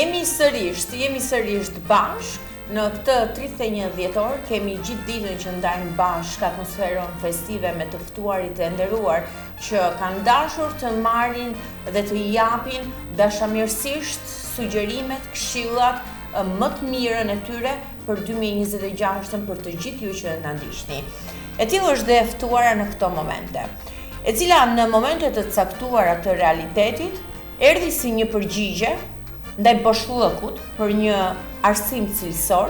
Jemi sërish bashk. Në këtë 31 dhjetor kemi gjithë ditën që ndajmë bashkë atmosferën festive me të ftuarit e nderuar që kanë dashur të marrin dhe të japin dashamirësisht sugjerimet, këshillat më të mirën e tyre për 2026 për të gjithë ju që na ndiqni. E tillë është dhe e ftuara në këto momente, e cila në momente të caktuara të realitetit erdhi si një përgjigje ndaj boshllëkut për një arsim cilësor,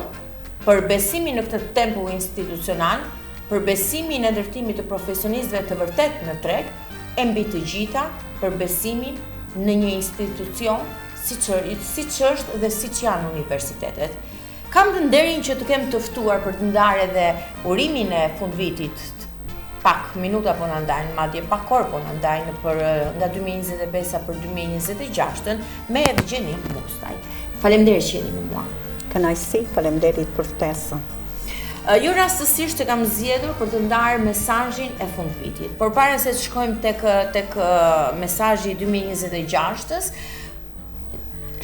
për besimin në këtë tempull institucional, për besimin e ndërtimit të profesionistëve të vërtet në treg, e mbi të gjitha për besimin në një institucion siç është dhe siç janë universitetet. Kam të nderin që të kem të ftuar për të ndarë edhe urimin e fundvitit. Pak minuta po na ndajnë, madje pak orë po na ndajnë nga 2025 për 2026 me Evgjenin Mustaj. Faleminderit që jeni me mua. Kënaqësi, faleminderit për ftesën. Jo rastësisht e kam zgjedhur për të ndarë mesazhin e fundvitit. Por para se të shkojmë tek mesazhi i 2026-s,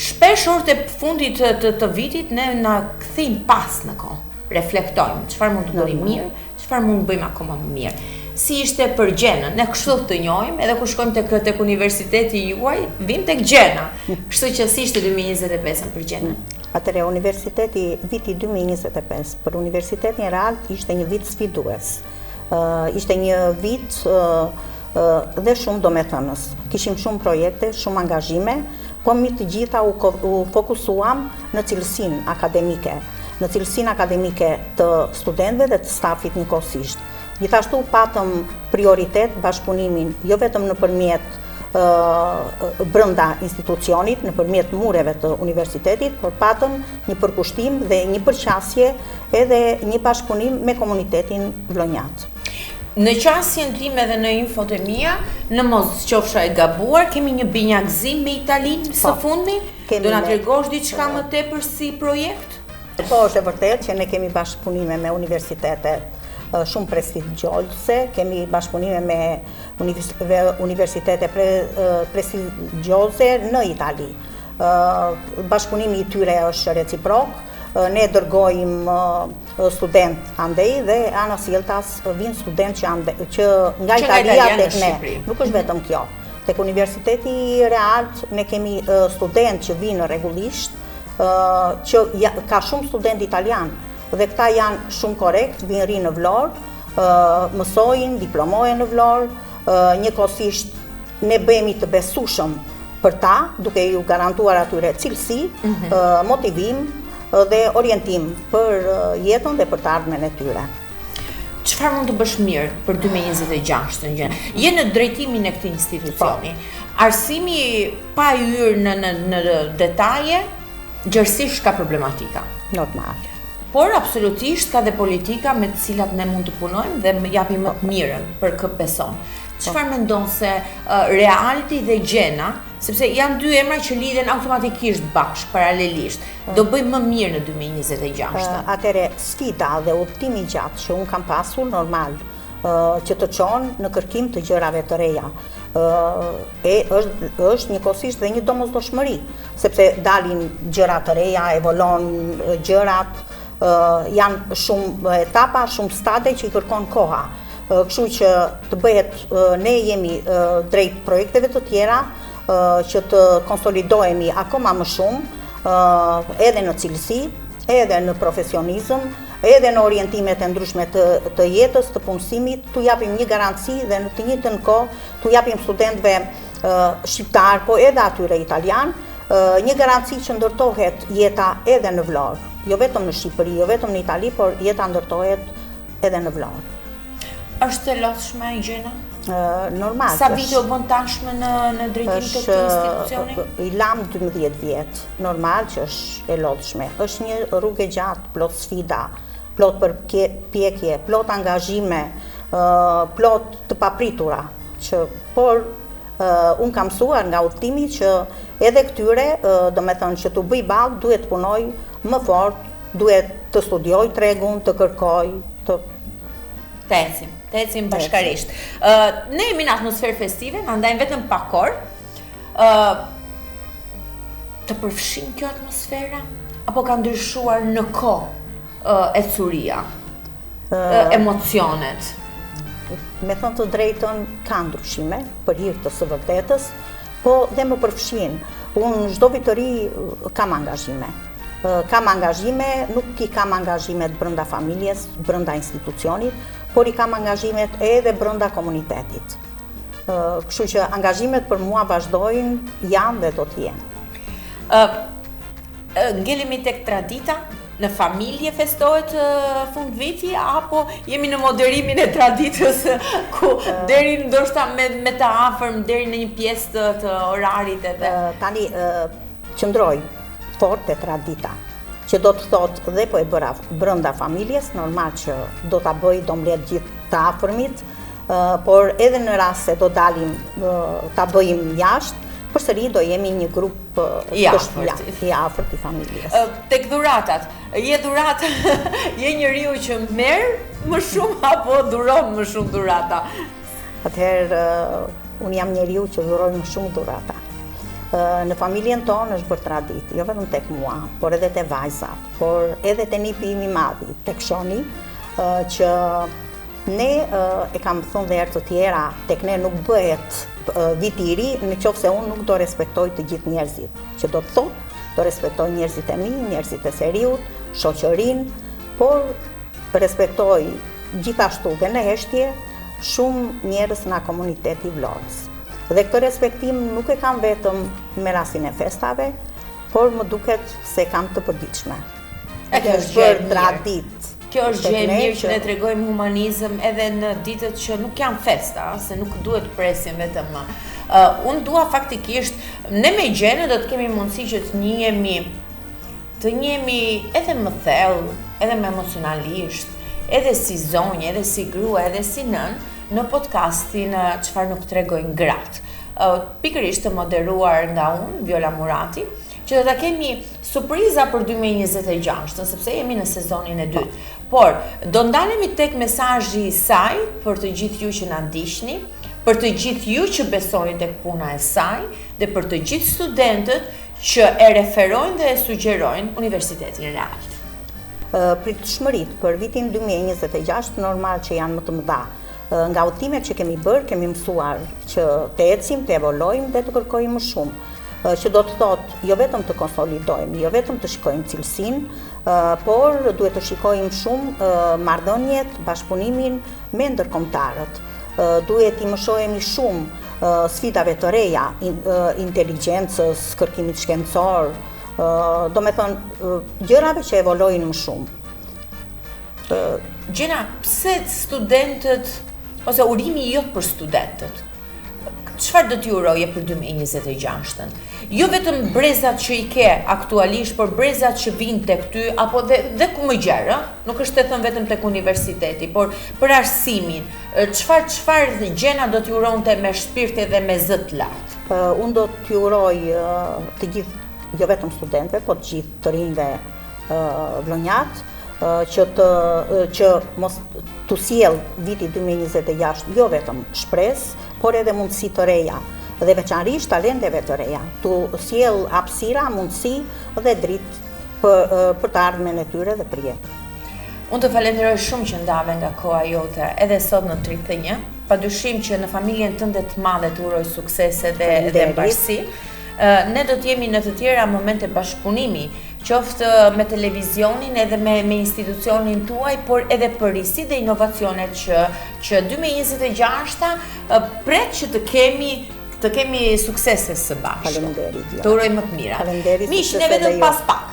shpesh orët e fundit të vitit ne na kthejmë pas në kohë. Reflektojmë çfarë mund të bëjmë mirë, çfarë mund të bëjmë akoma më mirë. Si ishte për Gjenën, ne kështu të njohim, edhe kur shkojmë tek universiteti juaj, vim tek Gjena. Kështu që si ishte 2025 për Gjenën? Atëre universiteti viti 2025 për Universitetin Real ishte një vit sfidues. Ishte një vit dhe shumë domethënës. Kishim shumë projekte, shumë angazhime, po mi të gjitha u fokusuam në cilësinë akademike. Në cilësinë akademike të studentëve dhe të stafit njëkohësisht. Gjithashtu patëm prioritet bashkëpunimin jo vetëm nëpërmjet brenda institucionit, nëpërmjet mureve të universitetit, por patëm një përkushtim dhe një përqasje edhe një bashkëpunim me komunitetin vlonjat. Në qasjen time dhe në infot e mia, në mos qofsha e gabuar, kemi një binjakëzim me Italinë së fundmi? Do na tregosh diçka më tepër si projekt? Po, është e vërtet që ne kemi bashkëpunime me universitete shumë prestigjose, kemi bashkëpunime me universitete prestigjose në Itali. Bashkëpunimi i tyre është reciprok, ne dërgojmë student andej dhe ana sjelltas vinë student që nga Italia tek ne. Nuk është vetëm kjo. Tek Universiteti Real ne kemi student që vinë rregullisht, që ka shumë student italian dhe këta janë shumë korrekt, vinë rinë në Vlorë, mësojnë, diplomohen në Vlorë, njëkohësisht ne bëhemi të besueshëm për ta, duke ju garantuar atyre cilësi, motivim dhe orientim për jetën dhe për të ardhmen e tyre. Çfarë mund të bësh mirë për 2026 në Gjenë? Je në drejtimin e këtij institucioni. Arsimi pa hyrë në detaje, gjërësisht ka problematika. Normal. Por absolutisht ka dhe politika me të cilat ne mund të punojmë dhe japim më të mirën për kë beson. Çfarë mendon se Realti dhe Gjena, sepse janë dy emra që lidhen automatikisht bashkë, paralelisht, do bëjmë më mirë në 2026? Atëre, sfida dhe udhtimi i gjatë që unë kam pasur normal, që të qonë në kërkim të gjërave të reja. Është njëkohësisht dhe një domosdoshmëri, sepse dalin gjëra të reja, evolon gjërat, janë shumë etapa, shumë stade që i kërkon koha. Kështu që të bëhet, ne jemi drejt projekteve të tjera, që të konsolidohemi akoma më shumë, edhe në cilësi, edhe në profesionizëm, edhe në orientimet e ndryshme të jetës, të punësimit, tu japim një garanci dhe në të njëjtën kohë tu japim studentëve shqiptar, po edhe atyre italian, një garanci që ndërtohet jeta edhe në Vlorë, jo vetëm në Shqipëri, jo vetëm në Itali, por jeta ndërtohet edhe në Vlorë. Është e lodhshme e Gjena? Normal. Sa vite u bën tashmë në drejtim të këtij institucioni? I lam 12 vjet, normal që është e lodhshme. Është një rrugë e gjatë, plot sfida, plot përpjekje, plot angazhime, plot të papritura, por unë kam mësuar nga udhtimi që edhe këtyre, domethënë që t'u bëj ballë, duhet të punoj më fort, duhet të studioj tregun, të kërkoj, të ecim bashkarisht. Ne jemi në atmosferë festive, na ndajmë vetëm pak orë. të përfshin kjo atmosfera? Apo ka ndryshuar në kohë ecuria, emocionet? Me thënë të drejtën, ka ndryshime për hir të së vërtetës, po dhe më përfshin. Unë çdo vit të ri kam angazhime. Nuk i kam angazhimet brenda familjes, brenda institucionit, por i kam angazhimet edhe brenda komunitetit. Kështu që angazhimet për mua vazhdojnë, janë dhe do të jenë. Ngelemi tek tradita? Në familje festohet fund viti, apo jemi në moderimin e traditës ku deri ndoshta me të afërm deri në një pjesë të orarit edhe? Tani qëndroj fort e tradita, që do të thotë dhe po e bëra brenda familjes, normal që do ta bëj, do mbledh gjithë të afërmit, por edhe në rast se do dalim ta bëjmë jashtë, përsëri do jemi një grup i afërt i familjes. Tek dhuratat, je njeriu që merr më shumë apo dhuron më shumë dhurata? Atëherë, unë jam njeriu që dhuroj më shumë dhurata. Në familjen tonë është bërë traditë, jo vetëm tek mua, por edhe te vajzat, por edhe te nipi im i madh, tek shoni, që ne e kam thënë dhe herë të tjera, tek ne nuk bëhet viti i ri në qoftë se unë nuk do respektoj të gjithë njerëzit. Që do të thotë, do respektoj njerëzit e mi, njerëzit e seriut, shoqërinë, por respektoj gjithashtu dhe në heshtje shumë njerëz nga komuniteti i Vlorës. Dhe këtë respektim nuk e kam vetëm me rastin e festave, por më duket se kam të përditshme. Kjo është bërë traditë. Kjo është gjë e mirë që ne tregojmë humanizëm edhe në ditët që nuk janë festa, se nuk duhet të presim vetëm. Unë dua faktikisht, ne me Gjene do të kemi mundësi që të njihemi edhe më thellë, edhe më emocionalisht, edhe si zonjë, edhe si grua, edhe si nën, në podcastin Çfarë nuk tregojnë gratë. Pikërisht të moderuar nga unë, Viola Murati, që do ta kemi surpriza për 2026, sepse jemi në sezonin e dytë. Por, do ndalemi tek mesazhi i saj për të gjithë ju që na ndiqni, për të gjithë ju që besoni tek puna e saj dhe për të gjithë studentët që e referojnë dhe e sugjerojnë Universitetin Real. Pritshmëritë për vitin 2026 normal që janë më të mëdha. Nga udhëtimet që kemi bërë, kemi mësuar që të ecim, të evolojmë dhe të kërkojmë më shumë. Që do të thotë jo vetëm të konsolidojmë, jo vetëm të shikojmë cilësinë, por duhet të shikojmë shumë marrëdhëniet, bashkëpunimin me ndërkombëtarët. Duhet i mëshojemi shumë sfidave të reja, inteligjencës, kërkimit shkencor, do me thënë gjërave që evolojnë më shumë. Gjena, pse studentët, ose urimi jot për studentët, çfarë do t'ju uroje për 2026-ën? Jo vetëm brezat që i ke aktualisht, por brezat që vinë tek ty, apo dhe ku më gjerë, nuk është të thënë vetëm tek universiteti, por për arsimin, çfarë Gjena do t'ju uronte me shpirt dhe me zë të lartë? Unë do t'ju uroj të gjithë, jo vetëm studentëve, po të gjithë të rinjve vlonjat, që mos të sjell viti 2026 jo vetëm shpresë, por edhe mundësi të reja dhe veçanërisht talenteve të reja, të sjell hapësira, mundësi dhe dritë për të ardhmen e tyre dhe për jetë. Unë të falenderoj shumë që ndave nga koha jote edhe sot në 31, padyshim që në familjen tënde të madhe të uroj suksese dhe mbarësi. Ne do të jemi në të tjera momente bashkëpunimi, qoftë me televizionin edhe me institucionin tuaj, por edhe për risi dhe inovacionet që 2026 pret që të kemi suksese së bashku. Faleminderit. Të uroj më të mira. Miq, ne vetëm pas pak